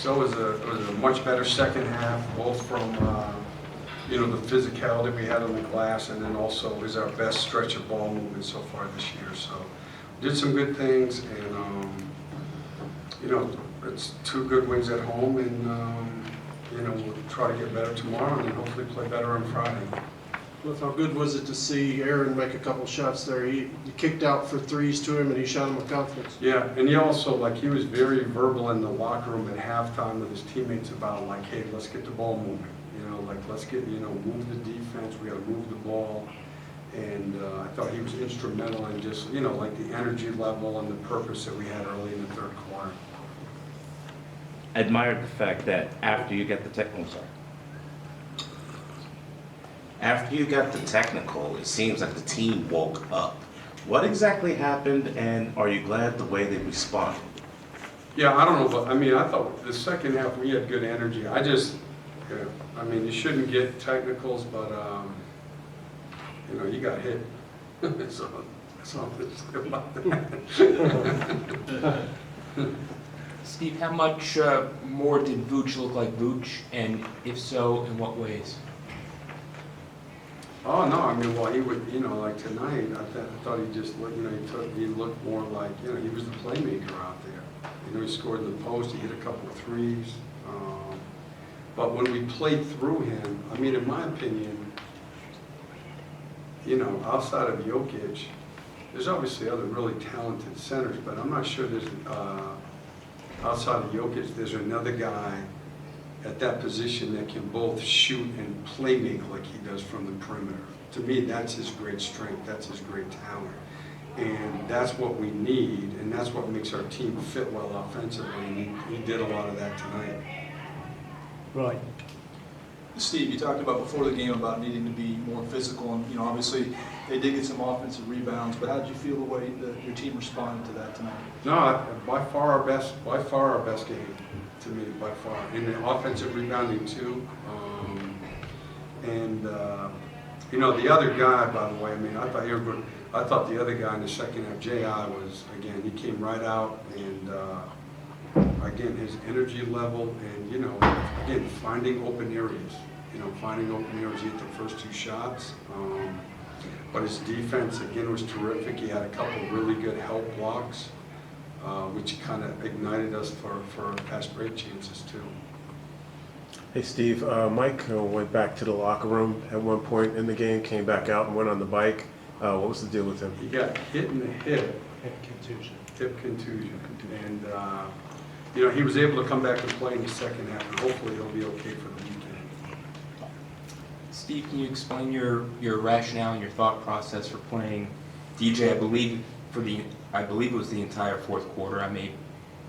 So it was a much better second half, both from, you know, the physicality we had on the glass, and then also was our best stretch of ball movement so far this year. So did some good things, and you know, it's 2 good wins at home, and you know, we'll try to get better tomorrow, and then hopefully play better on Friday. Cliff, how good was it to see Aaron make a couple shots there? You kicked out for threes to him, and he shot them with confidence. Yeah, and he also, like, he was very verbal in the locker room at halftime with his teammates about, like, hey, let's get the ball moving. You know, like, let's get, you know, move the defense, we got to move the ball. And I thought he was instrumental in just, you know, like the energy level and the purpose that we had early in the third quarter. I admired the fact that after you get the technical, After you got the technical, it seems like the team woke up. What exactly happened, and are you glad the way they responded? Yeah, I don't know, but I mean, I thought the second half we had good energy. I just, yeah, I mean, you shouldn't get technicals, but, you know, you got hit. So, that's all that's good about that. Steve, how much more did Vooch look like Vooch, and if so, in what ways? Oh, no, I mean, well, he would, you know, like tonight, I thought he just looked, you know, he looked more like, you know, he was the playmaker out there. You know, he scored in the post, he hit a couple of threes. But when we played through him, I mean, in my opinion, you know, outside of Jokic, there's obviously other really talented centers, but I'm not sure there's, outside of Jokic, there's another guy at that position that can both shoot and play make like he does from the perimeter. To me, that's his great strength, that's his great talent. And that's what we need, and that's what makes our team fit well offensively, and he did a lot of that tonight. Right. Steve, you talked about before the game about needing to be more physical, and you know, obviously they did get some offensive rebounds. But how did you feel the way that your team responded to that tonight? No, by far our best game to me, by far. In the offensive rebounding too, you know, the other guy, by the way, I mean, I thought the other guy in the second half, J.I. was, again, he came right out, and again, his energy level, and you know, again, finding open areas. You know, finding open areas. He hit the first 2 shots. But his defense, again, was terrific. He had a couple of really good help blocks, which kind of ignited us for fast break chances, too. Hey, Steve, Mike went back to the locker room at one point in the game, came back out and went on the bike. What was the deal with him? He got hit in the hip. Hip contusion. Hip contusion. And, you know, he was able to come back and play in the second half, and hopefully he'll be okay for the weekend. Steve, can you explain your rationale and your thought process for playing DJ? I believe it was the entire fourth quarter. I may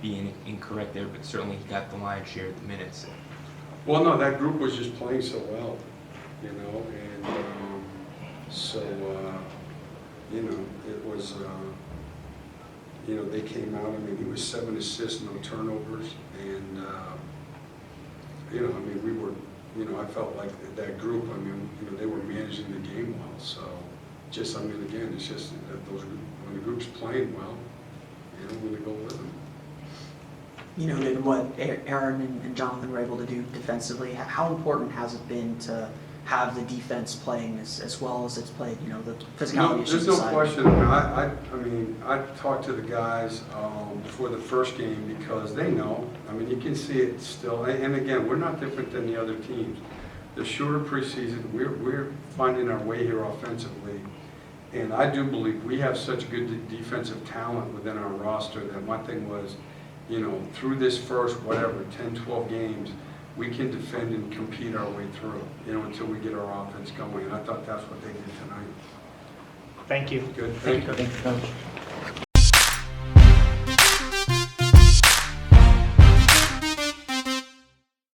be incorrect there, but certainly he got the lion's share of the minutes. Well, no, that group was just playing so well, you know, and you know, it was, you know, they came out. I mean, he was 7 assists, no turnovers, and you know, I mean, we were, you know, I felt like that group. I mean, you know, they were managing the game well. So, just, I mean, again, it's just that when the group's playing well, you know, we're going to go with them. You noted what Aaron and Jonathan were able to do defensively. How important has it been to have the defense playing as well as it's played? You know, the physicality. There's no question. I mean, I talked to the guys before the first game because they know. I mean, you can see it still. And again, we're not different than the other teams. The shorter preseason, we're finding our way here offensively. And I do believe we have such good defensive talent within our roster that my thing was, you know, through this first, 10, 12 games, we can defend and compete our way through, you know, until we get our offense going. And I thought that's what they did tonight. Thank you. Good. Thank you. Thank you, Coach.